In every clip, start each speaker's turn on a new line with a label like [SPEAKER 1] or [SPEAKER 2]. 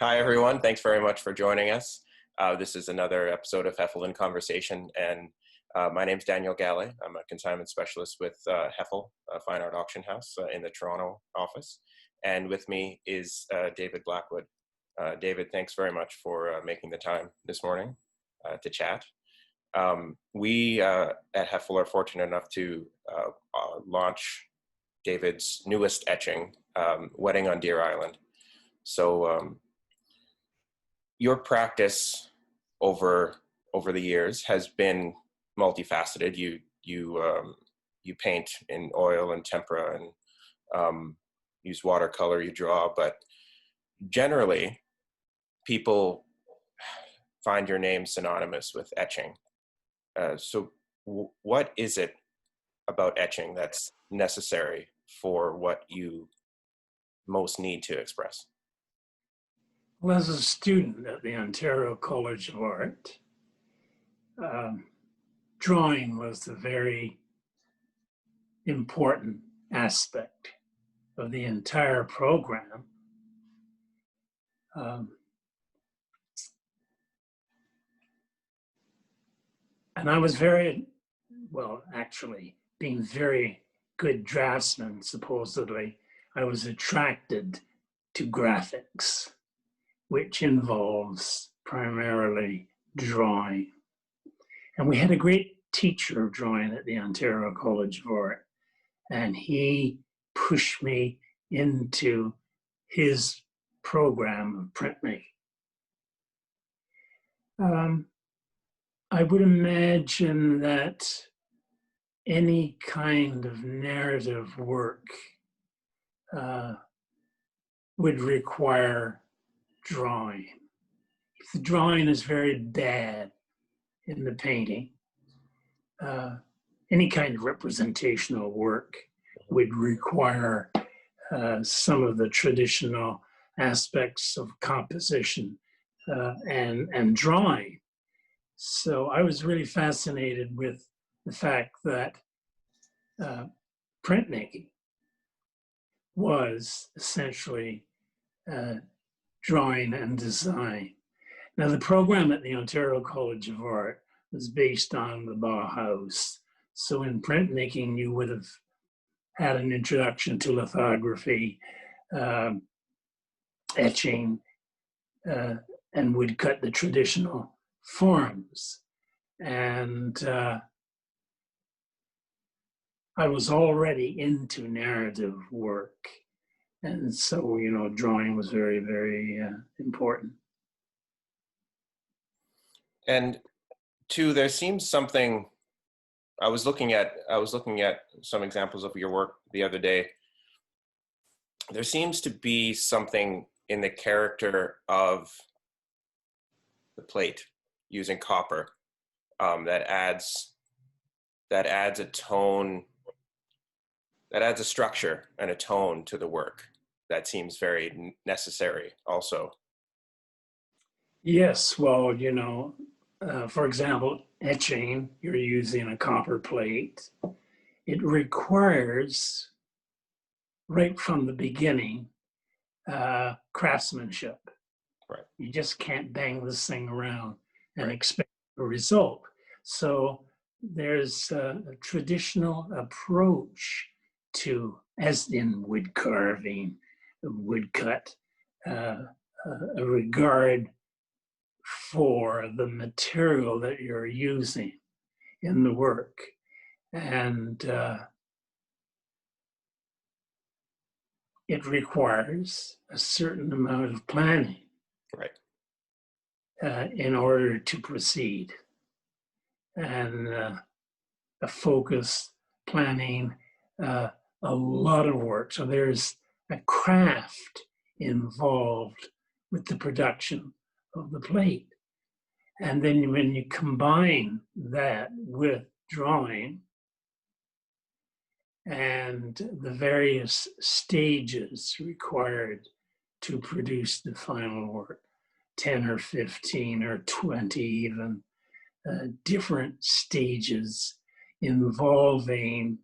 [SPEAKER 1] Hi, everyone. Thanks very much for joining us. This is another episode of Heffel in Conversation, and my name's Daniel Gallay. I'm a consignment specialist with Heffel, a fine art auction house in the Toronto office. And with me is David Blackwood. David, thanks very much for making the time this morning to chat. We at Heffel are fortunate enough to launch David's newest etching, Wedding on Deer Island. So your practice over the years has been multifaceted. You paint in oil and tempera and use watercolor, you draw, but generally people find your name synonymous with etching. So what is it about etching that's necessary for what you most need to express?
[SPEAKER 2] Well, as a student at the Ontario College of Art, drawing was a very important aspect of the entire program. And I was actually, being very good draftsman, supposedly, I was attracted to graphics, which involves primarily drawing. And we had a great teacher of drawing at the Ontario College of Art, and he pushed me into his program of printmaking. I would imagine that any kind of narrative work would require drawing. If the drawing is very bad in the painting, any kind of representational work would require some of the traditional aspects of composition and drawing. So I was really fascinated with the fact that printmaking was essentially drawing and design. Now, the program at the Ontario College of Art was based on the Bauhaus. So in printmaking, you would have had an introduction to lithography, etching, and woodcut, the traditional forms. And I was already into narrative work. And so, drawing was very, very important.
[SPEAKER 1] And two, there seems something, I was looking at some examples of your work the other day. There seems to be something in the character of the plate using copper that adds a tone, that adds a structure and a tone to the work that seems very necessary also.
[SPEAKER 2] Yes, well, for example, etching, you're using a copper plate. It requires, right from the beginning, craftsmanship.
[SPEAKER 1] Right.
[SPEAKER 2] You just can't bang this thing around and expect a result. So there's a traditional approach to, as in wood carving, woodcut, a regard for the material that you're using in the work. And it requires a certain amount of planning in order to proceed. And a focus, planning, a lot of work. So there's a craft involved with the production of the plate. And then when you combine that with drawing and the various stages required to produce the final work, 10 or 15 or 20 even, different stages involving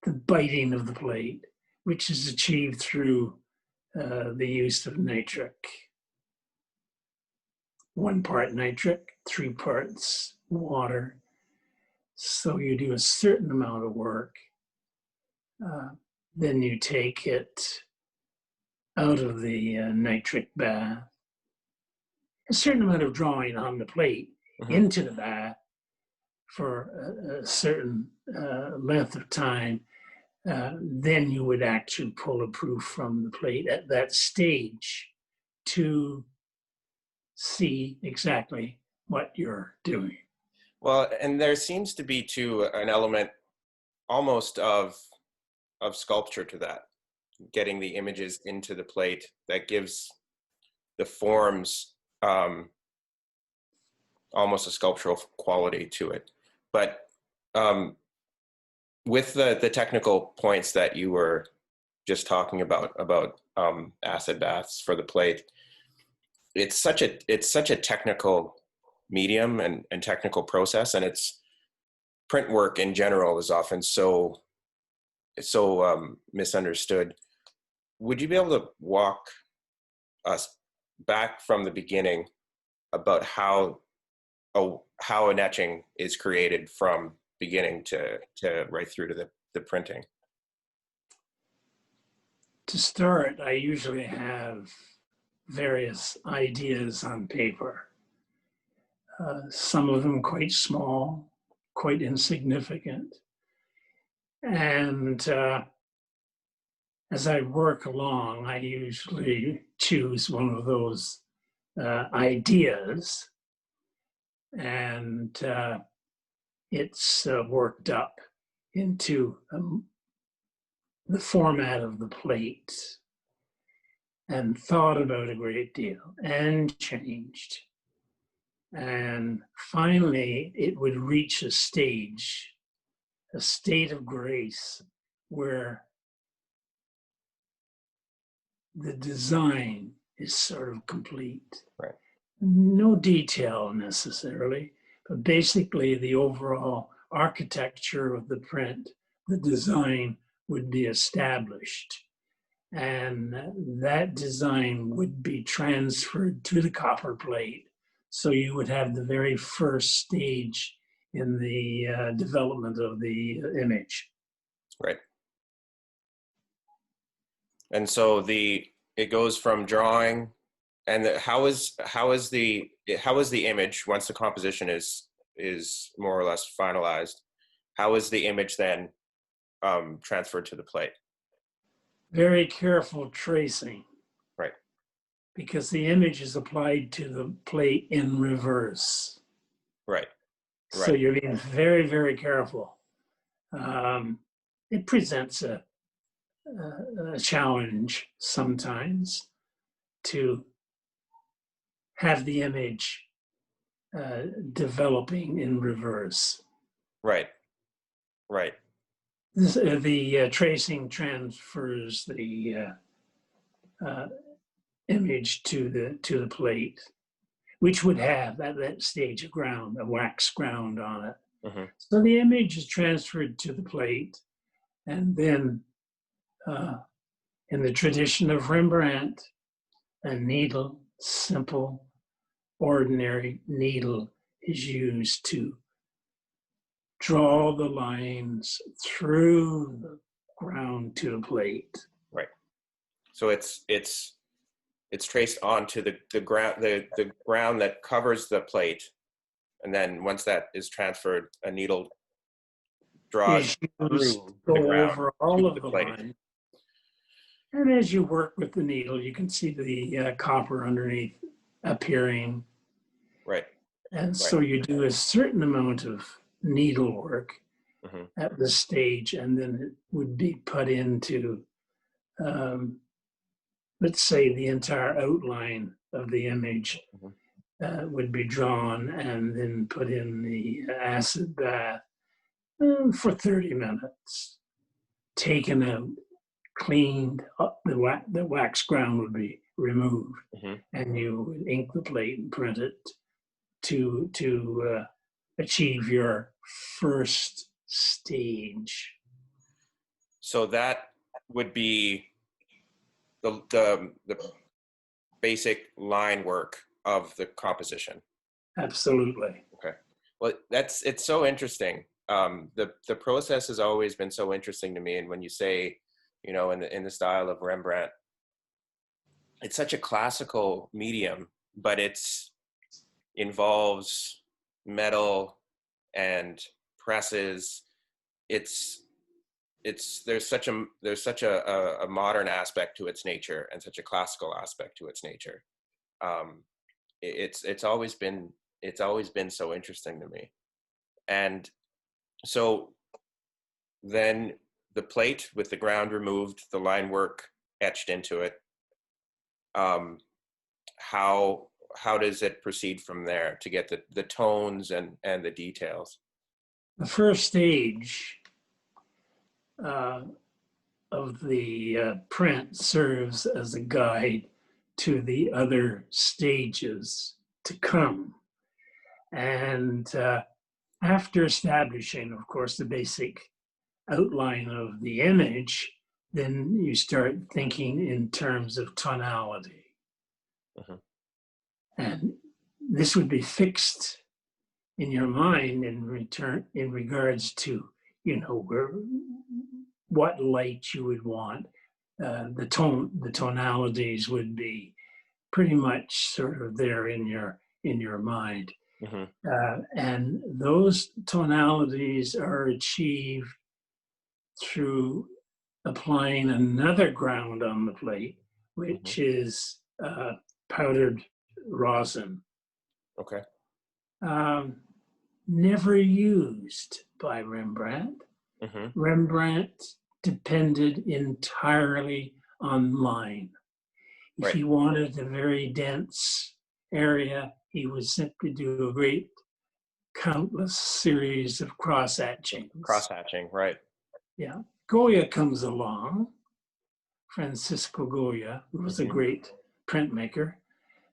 [SPEAKER 2] the biting of the plate, which is achieved through the use of nitric. 1 part nitric, 3 parts water. So you do a certain amount of work. Then you take it out of the nitric bath. A certain amount of drawing on the plate into the bath for a certain length of time. Then you would actually pull a proof from the plate at that stage to see exactly what you're doing.
[SPEAKER 1] Well, and there seems to be too an element almost of sculpture to that, getting the images into the plate that gives the forms almost a sculptural quality to it. But with the technical points that you were just talking about acid baths for the plate, it's such a technical medium and technical process, and it's print work in general is often so misunderstood. Would you be able to walk us back from the beginning about how an etching is created from beginning to right through to the printing?
[SPEAKER 2] To start, I usually have various ideas on paper. Some of them quite small, quite insignificant. And as I work along, I usually choose one of those ideas, and it's worked up into the format of the plate, and thought about a great deal and changed. And finally, it would reach a state of grace where the design is sort of complete.
[SPEAKER 1] Right.
[SPEAKER 2] No detail necessarily, but basically the overall architecture of the print, the design would be established. And that design would be transferred to the copper plate. So you would have the very first stage in the development of the image.
[SPEAKER 1] Right. And so it goes from drawing, and how is the image, once the composition is more or less finalized, how is the image then transferred to the plate?
[SPEAKER 2] Very careful tracing.
[SPEAKER 1] Right.
[SPEAKER 2] Because the image is applied to the plate in reverse.
[SPEAKER 1] Right.
[SPEAKER 2] So you're being very, very careful. It presents a challenge sometimes to have the image developing in reverse.
[SPEAKER 1] Right. Right.
[SPEAKER 2] The tracing transfers the image to the plate, which would have at that stage a wax ground on it.
[SPEAKER 1] Mm-hmm.
[SPEAKER 2] So the image is transferred to the plate, and then in the tradition of Rembrandt, a needle, simple, ordinary needle is used to draw the lines through the ground to the plate.
[SPEAKER 1] Right. So it's traced onto the ground, the ground that covers the plate, and then once that is transferred, a needle draws through the ground
[SPEAKER 2] over all of the
[SPEAKER 1] plate.
[SPEAKER 2] line. And as you work with the needle, you can see the copper underneath appearing.
[SPEAKER 1] Right.
[SPEAKER 2] And so you do a certain amount of needlework at this stage, and then it would be put into, let's say, the entire outline of the image would be drawn and then put in the acid bath for 30 minutes, taken out, cleaned up, the wax ground would be removed, and you would ink the plate and print it to achieve your first stage.
[SPEAKER 1] So that would be the basic line work of the composition.
[SPEAKER 2] Absolutely.
[SPEAKER 1] Okay. Well, it's so interesting. The process has always been so interesting to me. And when you say, you know, in the style of Rembrandt, it's such a classical medium, but it's involves metal and presses. There's such a modern aspect to its nature and such a classical aspect to its nature. It's always been so interesting to me. And so then the plate with the ground removed, the line work etched into it. How does it proceed from there to get the tones and the details?
[SPEAKER 2] The first stage of the print serves as a guide to the other stages to come. And after establishing, of course, the basic outline of the image, then you start thinking in terms of tonality.
[SPEAKER 1] Mm-hmm.
[SPEAKER 2] And this would be fixed in your mind in regards to, you know, what light you would want. The tonalities would be pretty much sort of there in your mind.
[SPEAKER 1] Mm-hmm.
[SPEAKER 2] And those tonalities are achieved through applying another ground on the plate, which
[SPEAKER 1] Mm-hmm.
[SPEAKER 2] is powdered rosin.
[SPEAKER 1] Okay.
[SPEAKER 2] Never used by Rembrandt.
[SPEAKER 1] Mm-hmm.
[SPEAKER 2] Rembrandt depended entirely on line. If
[SPEAKER 1] Right.
[SPEAKER 2] he wanted a very dense area, he would simply do a great countless series of cross etchings.
[SPEAKER 1] Cross hatching, right.
[SPEAKER 2] Yeah. Goya comes along, Francisco Goya, who was a
[SPEAKER 1] Mm-hmm.
[SPEAKER 2] great printmaker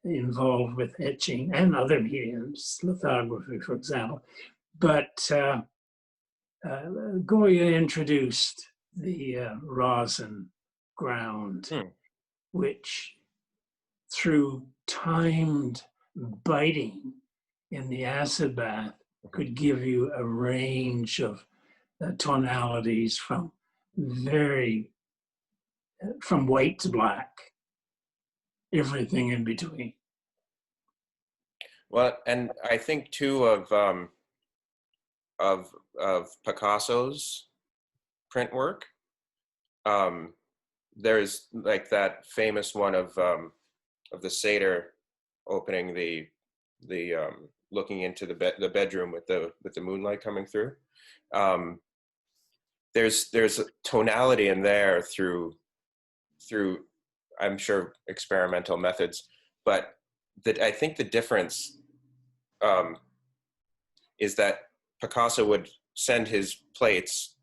[SPEAKER 2] involved with etching and other mediums, lithography, for example. But Goya introduced the rosin ground, which through timed biting in the acid bath could give you a range of tonalities from white to black, everything in between.
[SPEAKER 1] Well, and I think too of Picasso's print work. There's like that famous one of the satyr opening the looking into the bedroom with the moonlight coming through. There's a tonality in there through I'm sure experimental methods, but that I think the difference is that Picasso would send his plates,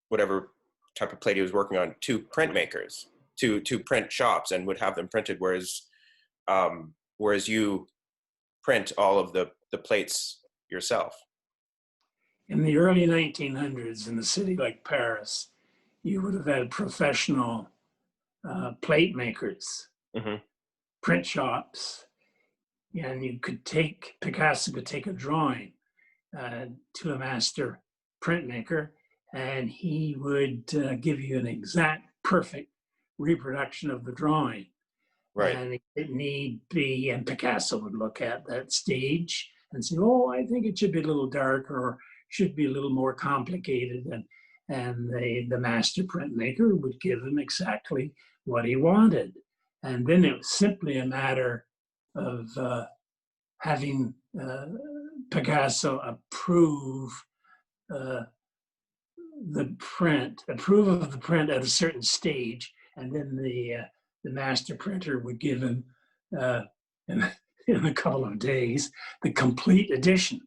[SPEAKER 1] whatever type of plate he was working on, to printmakers, to print shops, and would have them printed, whereas you print all of the plates yourself.
[SPEAKER 2] In the early 1900s, in a city like Paris, you would have had professional plate makers,
[SPEAKER 1] Mm-hmm.
[SPEAKER 2] print shops, and Picasso could take a drawing to a master printmaker, and he would give you an exact, perfect reproduction of the drawing.
[SPEAKER 1] Right.
[SPEAKER 2] And it need be, and Picasso would look at that stage and say, oh, I think it should be a little darker, or should be a little more complicated. And the master printmaker would give him exactly what he wanted. And then it was simply a matter of having Picasso approve of the print at a certain stage, and then the master printer would give him in a couple of days the complete edition.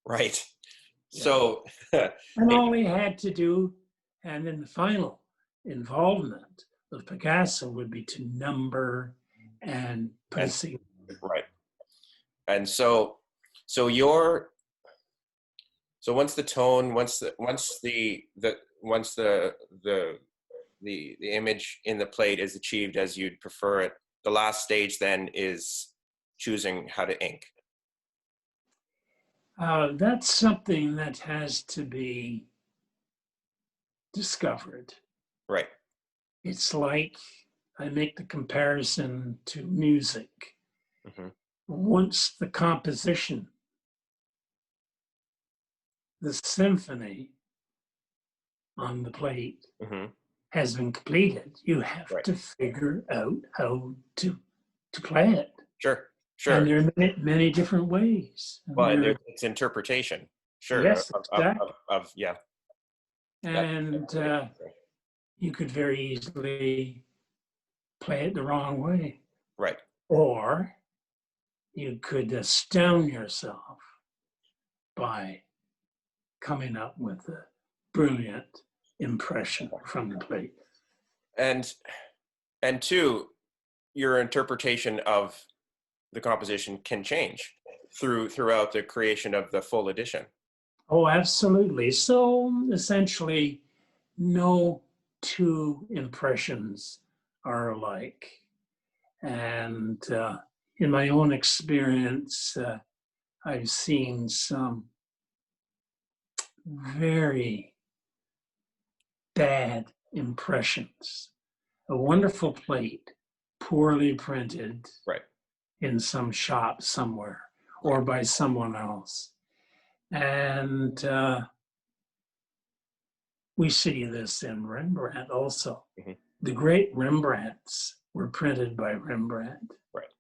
[SPEAKER 1] Right.
[SPEAKER 2] Yeah.
[SPEAKER 1] So,
[SPEAKER 2] and all he had to do, and then the final involvement of Picasso would be to number and put a signature.
[SPEAKER 1] Right. And so once the tone, once the the image in the plate is achieved as you'd prefer it. The last stage then is choosing how to ink.
[SPEAKER 2] That's something that has to be discovered.
[SPEAKER 1] Right.
[SPEAKER 2] It's like I make the comparison to music.
[SPEAKER 1] Mm-hmm.
[SPEAKER 2] Once the composition, the symphony on the plate
[SPEAKER 1] Mm-hmm.
[SPEAKER 2] has been completed, you have
[SPEAKER 1] Right.
[SPEAKER 2] to figure out how to play it.
[SPEAKER 1] Sure.
[SPEAKER 2] And there are many, many different ways.
[SPEAKER 1] But it's interpretation. Sure.
[SPEAKER 2] Yes, exactly.
[SPEAKER 1] Yeah.
[SPEAKER 2] And you could very easily play it the wrong way.
[SPEAKER 1] Right.
[SPEAKER 2] Or you could astound yourself by coming up with a brilliant impression from the plate.
[SPEAKER 1] And two, your interpretation of the composition can change throughout the creation of the full edition.
[SPEAKER 2] Oh, absolutely. So essentially, no two impressions are alike. And in my own experience, I've seen some very bad impressions. A wonderful plate, poorly printed
[SPEAKER 1] Right.
[SPEAKER 2] in some shop somewhere or by someone else. And we see this in Rembrandt also. Mm-hmm. The great Rembrandts were printed by Rembrandt.
[SPEAKER 1] Right.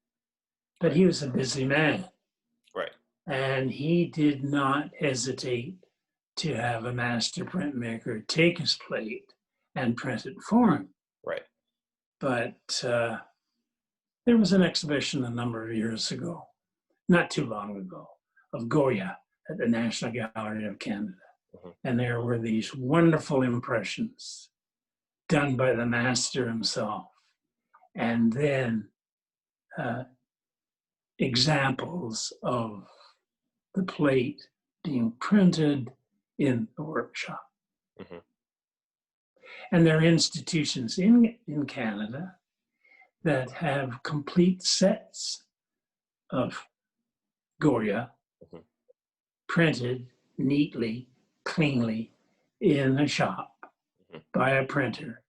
[SPEAKER 2] But he was a busy man.
[SPEAKER 1] Right.
[SPEAKER 2] And he did not hesitate to have a master printmaker take his plate and print it for him.
[SPEAKER 1] Right.
[SPEAKER 2] But there was an exhibition a number of years ago, not too long ago, of Goya at the National Gallery of Canada. Mm-hmm. And there were these wonderful impressions done by the master himself. And then examples of the plate being printed in the workshop. Mm-hmm. And there are institutions in Canada that have complete sets of Goya mm-hmm. printed neatly, cleanly in a shop mm-hmm. by a printer.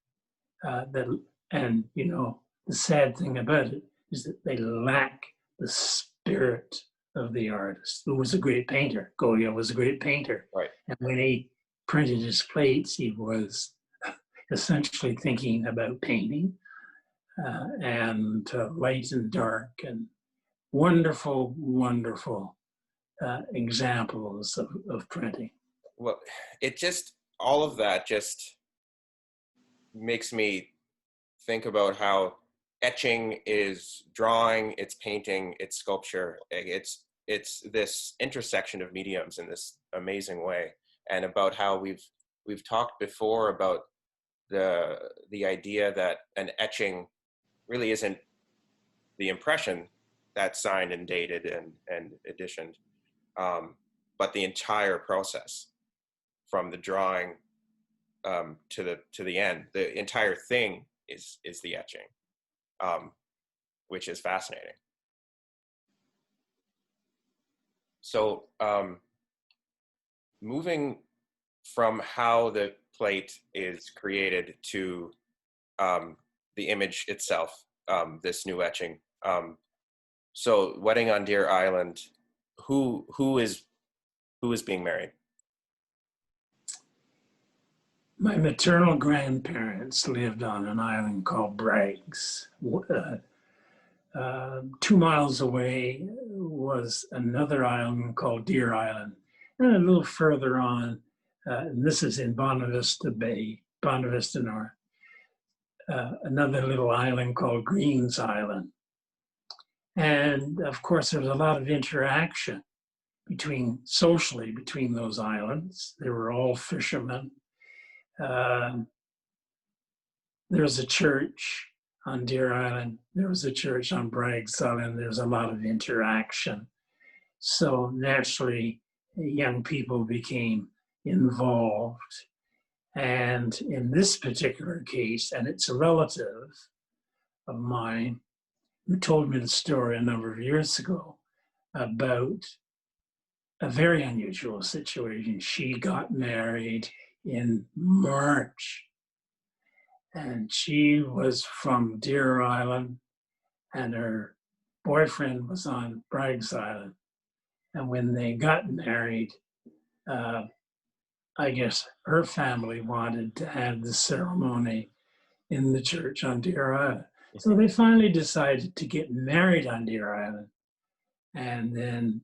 [SPEAKER 2] And you know, the sad thing about it is that they lack the spirit of the artist, who was a great painter. Goya was a great painter.
[SPEAKER 1] Right.
[SPEAKER 2] And when he printed his plates, he was essentially thinking about painting and light and dark and wonderful, wonderful examples of printing.
[SPEAKER 1] Well, all of that just makes me think about how etching is drawing, it's painting, it's sculpture. It's this intersection of mediums in this amazing way, and about how we've talked before about the idea that an etching really isn't the impression that's signed and dated and editioned, but the entire process from the drawing to the end. The entire thing is the etching, which is fascinating. So moving from how the plate is created to the image itself, this new etching. So Wedding on Deer Island, who is being married?
[SPEAKER 2] My maternal grandparents lived on an island called Braggs. 2 miles away was another island called Deer Island. And a little further on, and this is in Bonavista Bay, Bonavista North, another little island called Greens Island. And of course, there was a lot of interaction socially between those islands. They were all fishermen. There was a church on Deer Island. There was a church on Braggs Island. There was a lot of interaction. So naturally, young people became involved. And in this particular case, and it's a relative of mine who told me the story a number of years ago about a very unusual situation. She got married in March, and she was from Deer Island, and her boyfriend was on Bragg's Island. And when they got married, I guess her family wanted to have the ceremony in the church on Deer Island. So they finally decided to get married on Deer Island and then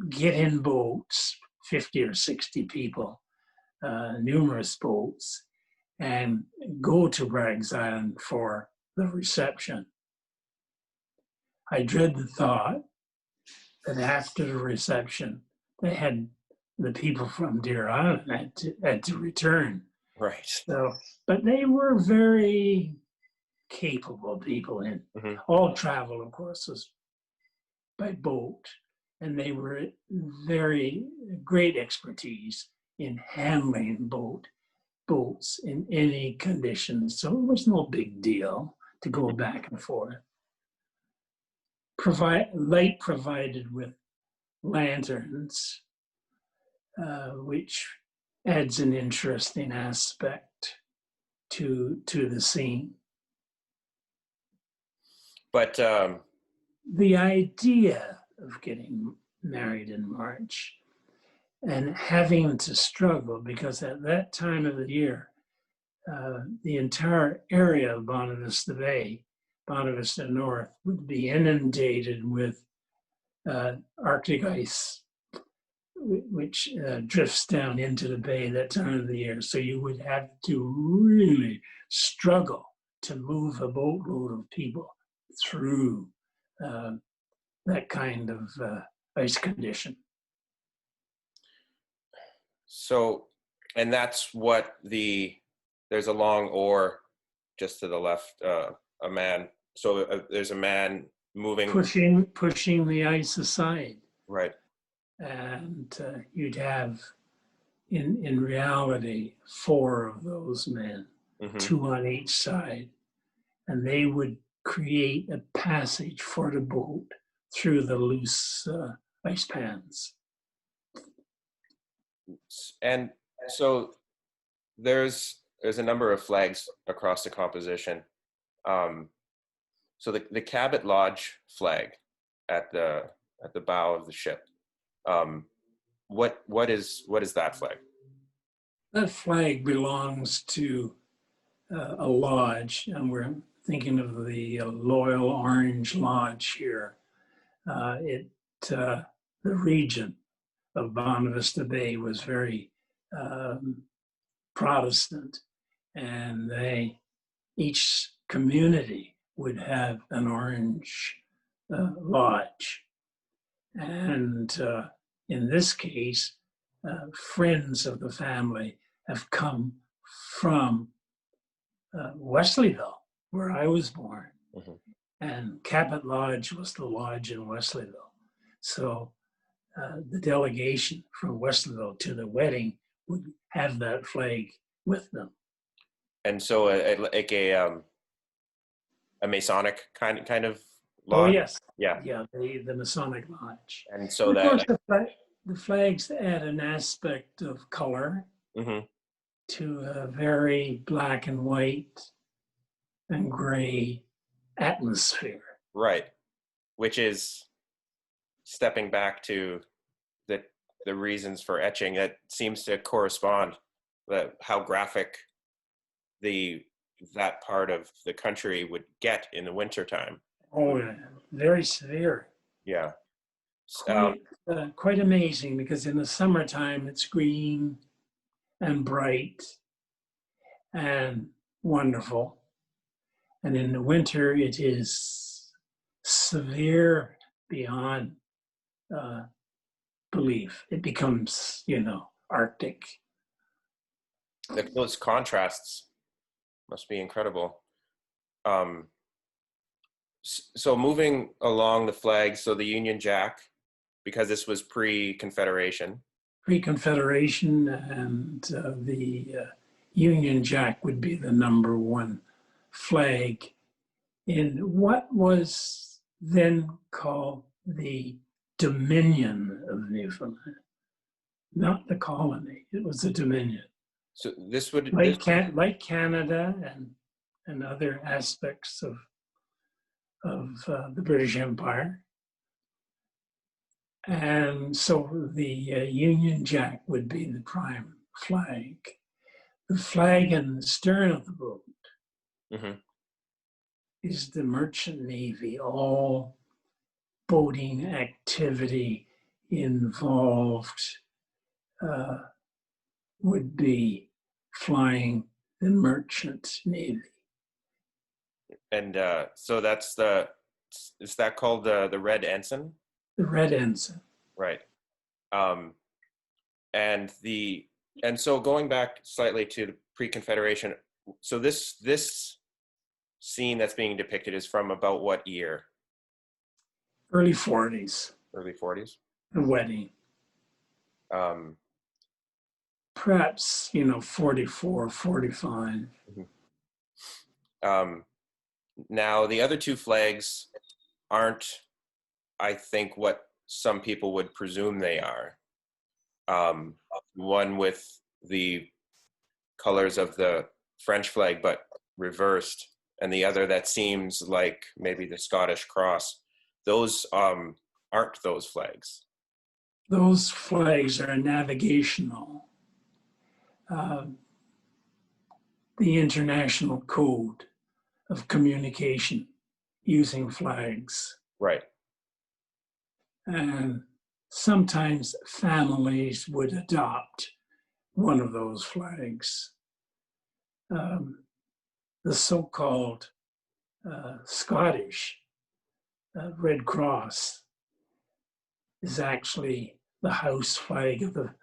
[SPEAKER 2] get in boats, 50 or 60 people, numerous boats, and go to Bragg's Island for the reception. I dread the thought that after the reception, the people from Deer Island had to return.
[SPEAKER 1] Right.
[SPEAKER 2] So, but they were very capable people, and all travel, of course, was by boat, and they were very great expertise in handling boats in any conditions. So it was no big deal to go back and forth. Light provided with lanterns, which adds an interesting aspect to the scene.
[SPEAKER 1] But
[SPEAKER 2] the idea of getting married in March and having to struggle, because at that time of the year, the entire area of Bonavista Bay, Bonavista North, would be inundated with Arctic ice, which drifts down into the bay that time of the year. So you would have to really struggle to move a boatload of people through that kind of ice condition.
[SPEAKER 1] So, and that's what there's a long oar just to the left, a man. So there's a man moving.
[SPEAKER 2] Pushing the ice aside.
[SPEAKER 1] Right.
[SPEAKER 2] And you'd have, in reality, 4 of those men, 2 on each side, and they would create a passage for the boat through the loose ice pans.
[SPEAKER 1] And so there's a number of flags across the composition. So the Cabot Lodge flag at the bow of the ship. What is that flag?
[SPEAKER 2] That flag belongs to a lodge, and we're thinking of the Loyal Orange Lodge here. The region of Bonavista Bay was very Protestant, and each community would have an orange lodge. And in this case, friends of the family have come from Wesleyville, where I was born. And Cabot Lodge was the lodge in Wesleyville. So the delegation from Wesleyville to the wedding would have that flag with them. And
[SPEAKER 1] so like a Masonic kind of lodge?
[SPEAKER 2] Oh, yes.
[SPEAKER 1] Yeah.
[SPEAKER 2] Yeah, the Masonic Lodge.
[SPEAKER 1] And so
[SPEAKER 2] of course, the flags add an aspect of color to a very black and white and gray atmosphere.
[SPEAKER 1] Right. Which is stepping back to the reasons for etching that seems to correspond how graphic that part of the country would get in the wintertime.
[SPEAKER 2] Oh, yeah. Very severe.
[SPEAKER 1] Yeah.
[SPEAKER 2] Quite amazing, because in the summertime it's green and bright and wonderful. And in the winter it is severe beyond belief. It becomes, Arctic.
[SPEAKER 1] Those contrasts must be incredible. So moving along the flag, so the Union Jack, because this was pre-Confederation,
[SPEAKER 2] Pre-Confederation, and the Union Jack would be the number one flag in what was then called the Dominion of Newfoundland, not the colony. It was the Dominion.
[SPEAKER 1] So this would
[SPEAKER 2] like Canada and other aspects of the British Empire. And so the Union Jack would be the prime flag. The flag in the stern of the boat is the merchant navy. All boating activity involved would be flying the merchant navy.
[SPEAKER 1] And so is that called the Red Ensign?
[SPEAKER 2] The Red Ensign.
[SPEAKER 1] Right. And so going back slightly to the pre-Confederation, so this scene that's being depicted is from about what year?
[SPEAKER 2] Early 40s.
[SPEAKER 1] Early 40s?
[SPEAKER 2] The wedding. Perhaps, 44, 45.
[SPEAKER 1] Now, the other two flags aren't, I think, what some people would presume they are. One with the colors of the French flag, but reversed, and the other that seems like maybe the Scottish cross. Those aren't those flags.
[SPEAKER 2] Those flags are navigational. The international code of communication using flags.
[SPEAKER 1] Right.
[SPEAKER 2] And sometimes families would adopt one of those flags. The so-called Scottish Red Cross is actually the house flag of the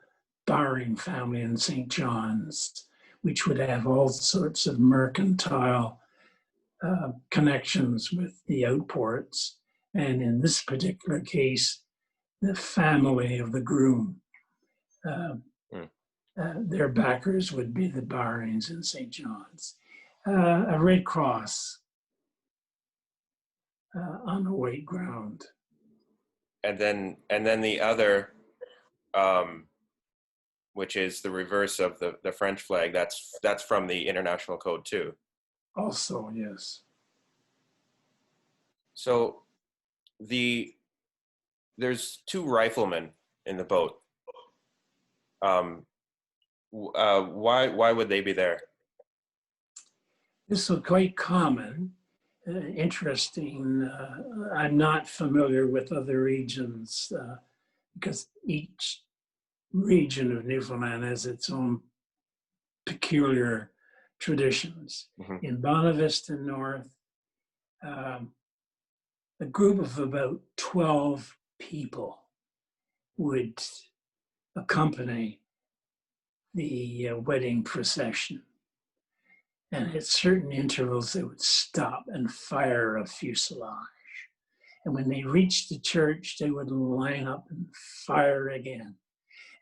[SPEAKER 2] Bowring family in St. John's, which would have all sorts of mercantile connections with the outports. And in this particular case, the family of the groom, their backers would be the Bowrings in St. John's. A Red Cross on a white ground.
[SPEAKER 1] And then the other, which is the reverse of the French flag, that's from the international code too.
[SPEAKER 2] Also, yes.
[SPEAKER 1] So there's two riflemen in the boat. Why would they be there?
[SPEAKER 2] This was quite common. Interesting. I'm not familiar with other regions because each region of Newfoundland has its own peculiar traditions. In Bonavista North, a group of about 12 people would accompany the wedding procession. And at certain intervals, they would stop and fire a fusillage. And when they reached the church, they would line up and fire again.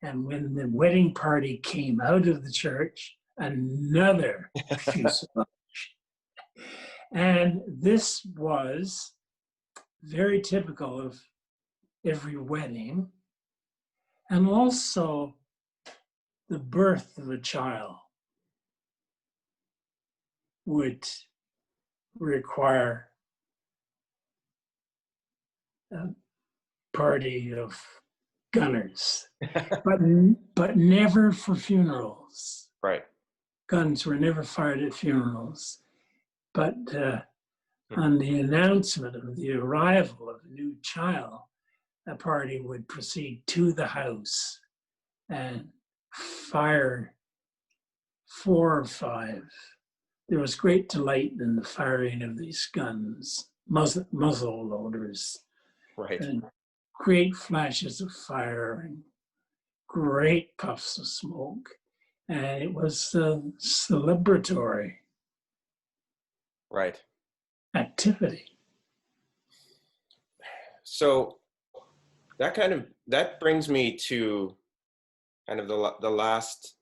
[SPEAKER 2] And when the wedding party came out of the church, another fuselage. And this was very typical of every wedding, and also the birth of a child would require a party of gunners, but never for funerals.
[SPEAKER 1] Right.
[SPEAKER 2] Guns were never fired at funerals, but on the announcement of the arrival of a new child, a party would proceed to the house and fire 4 or 5. There was great delight in the firing of these guns, muzzle loaders,
[SPEAKER 1] right,
[SPEAKER 2] and great flashes of fire and great puffs of smoke. And it was celebratory
[SPEAKER 1] right
[SPEAKER 2] activity.
[SPEAKER 1] So that brings me to kind of the last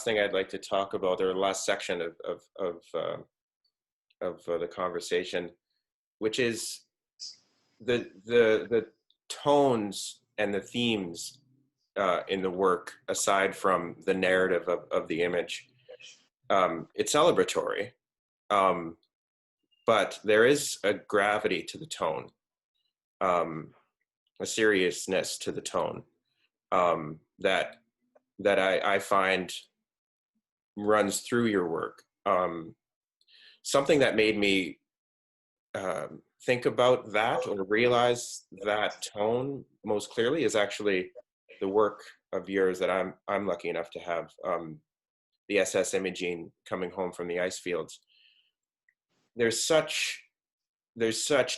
[SPEAKER 1] thing I'd like to talk about, or the last section of the conversation, which is the tones and the themes in the work, aside from the narrative of the image. It's celebratory, but there is a gravity to the tone, a seriousness to the tone, that I find runs through your work. Something that made me think about that or realize that tone most clearly is actually the work of yours that I'm lucky enough to have, the SS Imogene coming home from the ice fields. There's such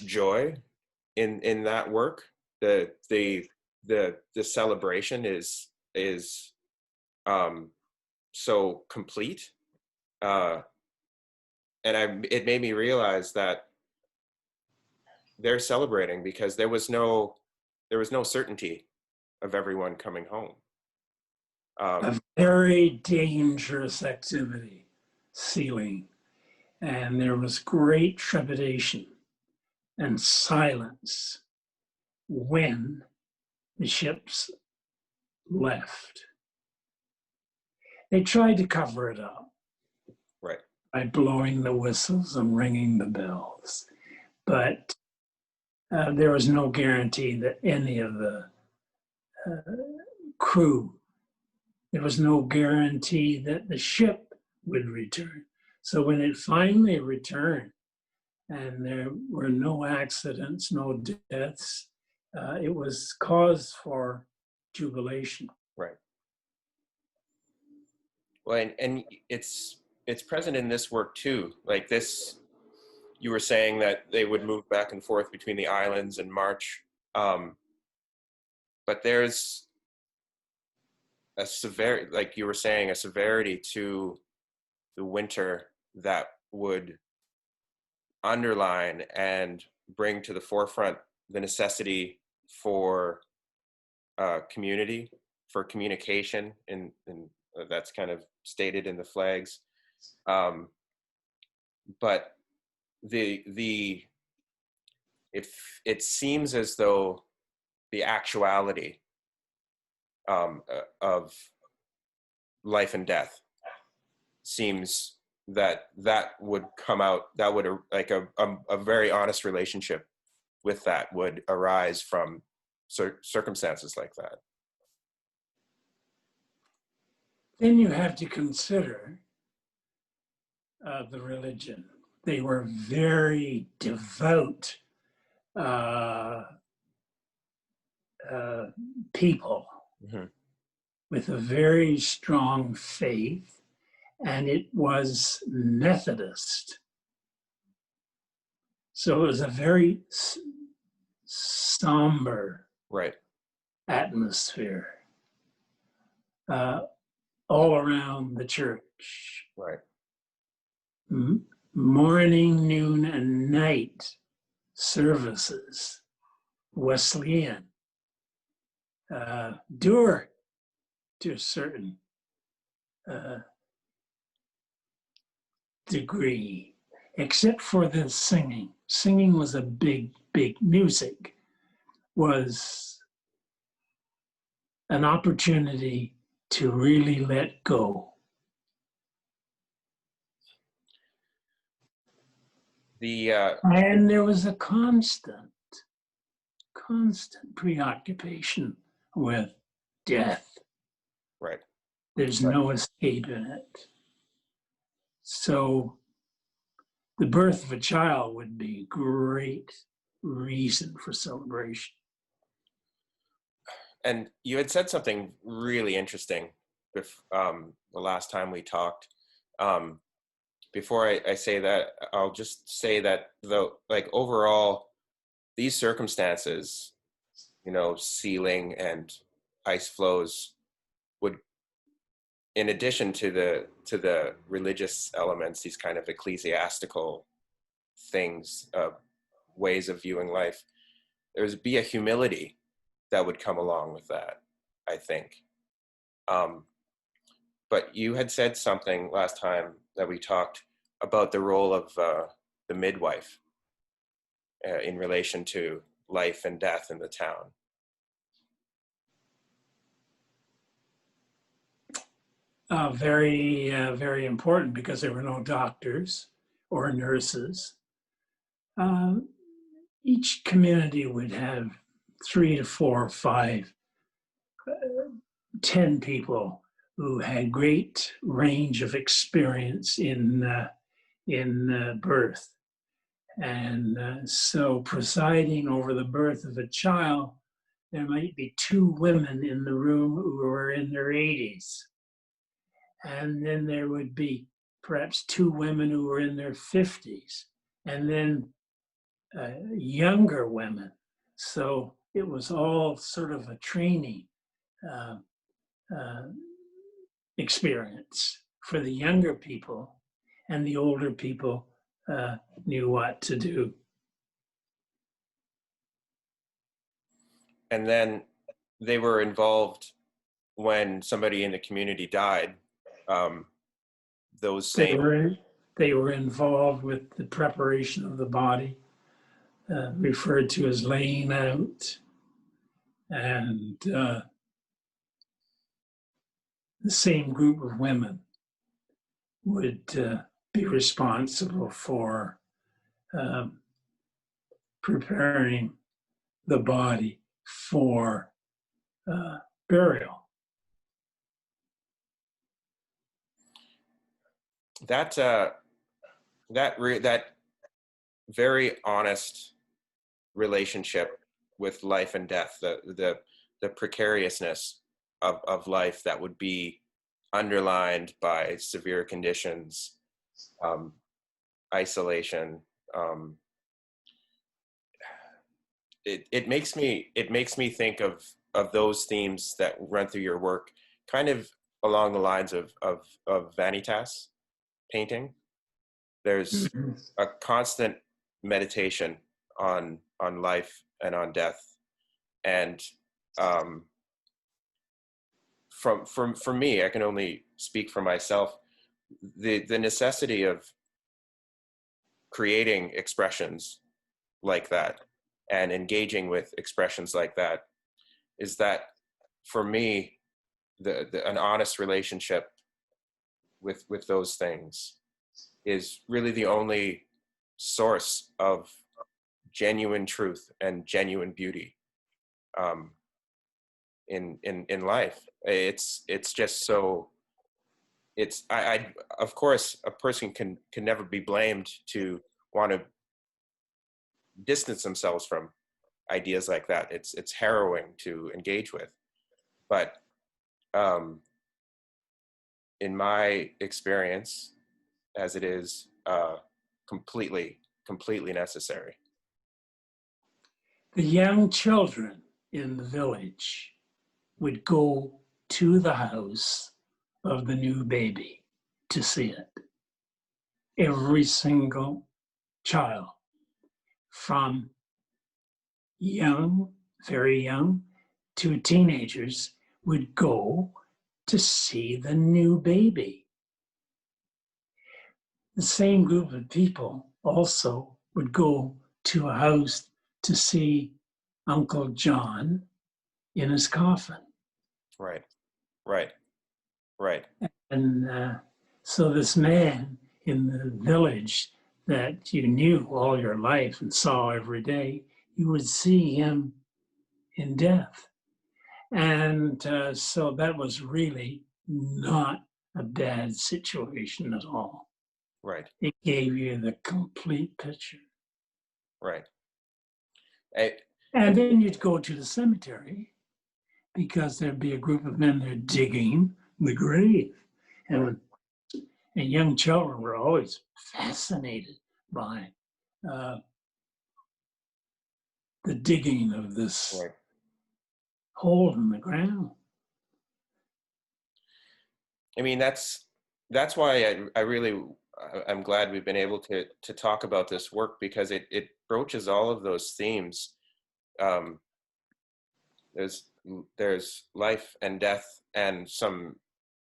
[SPEAKER 1] joy in that work. The celebration is so complete, and it made me realize that they're celebrating because there was no certainty of everyone coming home.
[SPEAKER 2] A very dangerous activity, sealing. And there was great trepidation and silence when the ships left. They tried to cover it up,
[SPEAKER 1] Right,
[SPEAKER 2] by blowing the whistles and ringing the bells, but there was no guarantee that any of the crew, there was no guarantee that the ship would return. So when it finally returned and there were no accidents, no deaths, it was cause for jubilation.
[SPEAKER 1] right. Well, and it's present in this work too. Like this, you were saying that they would move back and forth between the islands and march, but there's a severity, like you were saying, a severity to the winter that would underline and bring to the forefront the necessity for community, for communication, and that's kind of stated in the flags. But it seems as though the actuality of life and death seems that would come out, that would like a very honest relationship with that would arise from circumstances like that.
[SPEAKER 2] Then you have to consider the religion. They were very devout people
[SPEAKER 1] Mm-hmm.
[SPEAKER 2] with a very strong faith, and it was Methodist. So it was a very somber
[SPEAKER 1] Right.
[SPEAKER 2] atmosphere all around the church.
[SPEAKER 1] Right.
[SPEAKER 2] Morning, noon, and night services, Wesleyan, Dur to a certain degree, except for the singing. Singing was a big music, was an opportunity to really let go. And there was a constant preoccupation with death.
[SPEAKER 1] Right.
[SPEAKER 2] There's no escape in it. So the birth of a child would be a great reason for celebration.
[SPEAKER 1] And you had said something really interesting the last time we talked. Before I say that, I'll just say that like overall, these circumstances, sealing and ice flows, would, in addition to the religious elements, these kind of ecclesiastical things, ways of viewing life, there's be a humility that would come along with that, I think. But you had said something last time that we talked about the role of the midwife in relation to life and death in the town.
[SPEAKER 2] Very important, because there were no doctors or nurses. Each community would have 3 to 4 or 5, 10 people who had great range of experience in birth. And so presiding over the birth of a child, there might be 2 women in the room who were in their 80s. And then there would be perhaps 2 women who were in their 50s, and then younger women. So it was all sort of a training uh, experience for the younger people, and the older people knew what to do.
[SPEAKER 1] And then they were involved when somebody in the community died. Those same.
[SPEAKER 2] They were involved with the preparation of the body, referred to as laying out, and the same group of women would be responsible for preparing the body for burial.
[SPEAKER 1] That very honest relationship with life and death, the precariousness of life that would be underlined by severe conditions, isolation. It makes me think of those themes that run through your work, kind of along the lines of Vanitas painting. There's a constant meditation on life and on death, and for me, I can only speak for myself, the necessity of creating expressions like that and engaging with expressions like that is that, for me, an honest relationship with those things is really the only source of genuine truth and genuine beauty in life. It's just so, I of course a person can never be blamed to want to distance themselves from ideas like that. It's harrowing to engage with, but in my experience, as it is, completely necessary.
[SPEAKER 2] The young children in the village would go to the house of the new baby to see it. Every single child, from young, very young, to teenagers, would go to see the new baby. The same group of people also would go to a house to see Uncle John in his coffin.
[SPEAKER 1] Right.
[SPEAKER 2] And so this man in the village that you knew all your life and saw every day, you would see him in death. And so that was really not a bad situation at all.
[SPEAKER 1] Right.
[SPEAKER 2] It gave you the complete picture.
[SPEAKER 1] Right.
[SPEAKER 2] And then you'd go to the cemetery, because there'd be a group of men there digging the grave. And young children were always fascinated by the digging of this hole in the ground.
[SPEAKER 1] I mean, that's why I'm glad we've been able to talk about this work, because it broaches all of those themes. There's there's life and death and some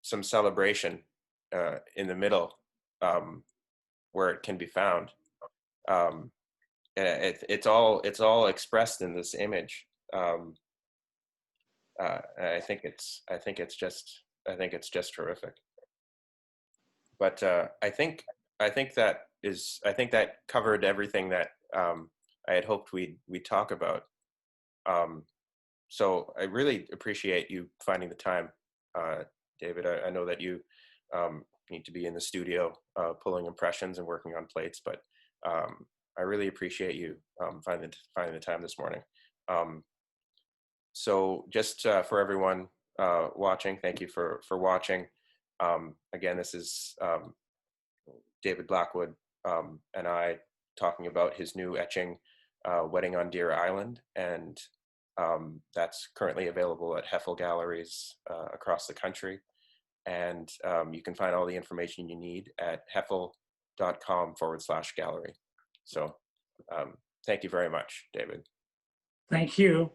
[SPEAKER 1] celebration in the middle, where it can be found. Um, and it's all expressed in this image. I think it's just terrific. But I think that covered everything that I had hoped we'd talk about. So I really appreciate you finding the time, David. I know that you need to be in the studio pulling impressions and working on plates, but I really appreciate you finding the time this morning. So just for everyone watching, thank you for watching. Again, this is David Blackwood and I talking about his new etching, Wedding on Deer Island, and that's currently available at Heffel galleries across the country. And you can find all the information you need at heffel.com/gallery. So thank you very much, David.
[SPEAKER 2] Thank you.